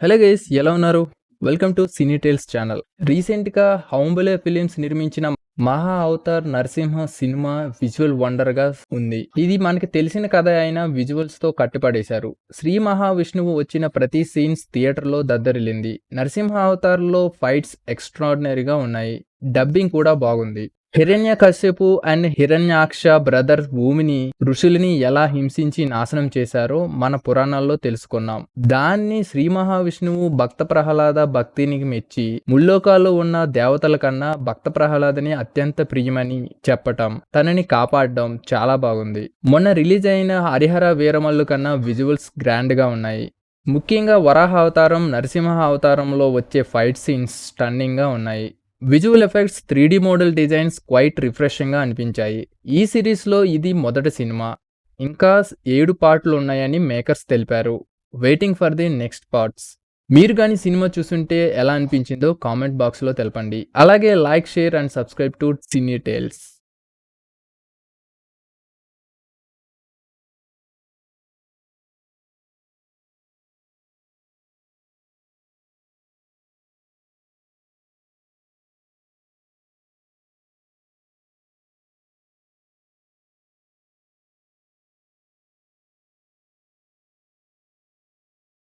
Hello guys, ఎలా ఉన్నారు? Welcome to Cine Tales channel. రీసెంట్గా హౌంబలే ఫిలిమ్స్ నిర్మించిన మహా అవతార్ నరసింహ సినిమా విజువల్ వండర్గా ఉంది. ఇది మనకి తెలిసిన కథ అయిన విజువల్స్తో కట్టిపడేశారు. శ్రీ మహావిష్ణువు వచ్చిన ప్రతి సీన్స్ థియేటర్లో దద్దరిల్లింది. నరసింహ అవతార్లో ఫైట్స్ ఎక్స్ట్రాడినరీగా ఉన్నాయి. డబ్బింగ్ కూడా బాగుంది. హిరణ్యకశ్యపు అండ్ హిరణ్యాక్ష బ్రదర్స్ భూమిని ఋషులని ఎలా హింసించి నాశనం చేశారో మన పురాణాల్లో తెలుసుకున్నాం. దాన్ని శ్రీ మహావిష్ణువు భక్త ప్రహ్లాద భక్తిని మెచ్చి ముల్లోకాల్లో ఉన్న దేవతల కన్నా భక్త ప్రహ్లాదని అత్యంత ప్రియమని చెప్పటం, తనని కాపాడడం చాలా బాగుంది. మొన్న రిలీజ్ అయిన హరిహర వీరమల్లు కన్నా విజువల్స్ గ్రాండ్ గా ఉన్నాయి. ముఖ్యంగా వరాహ అవతారం, నరసింహ అవతారంలో వచ్చే ఫైట్ సీన్స్ స్టన్నింగ్ గా ఉన్నాయి. Visual effects, 3D model designs quite రిఫ్రెషింగ్గా అనిపించాయి. ఈ సిరీస్లో ఇది మొదటి సినిమా. ఇంకా 7 పార్ట్లు ఉన్నాయని మేకర్స్ తెలిపారు. Waiting for the next parts. మీరు కానీ సినిమా చూస్తుంటే ఎలా అనిపించిందో కామెంట్ బాక్స్లో తెలపండి. అలాగే like, share and subscribe to Cine tiles.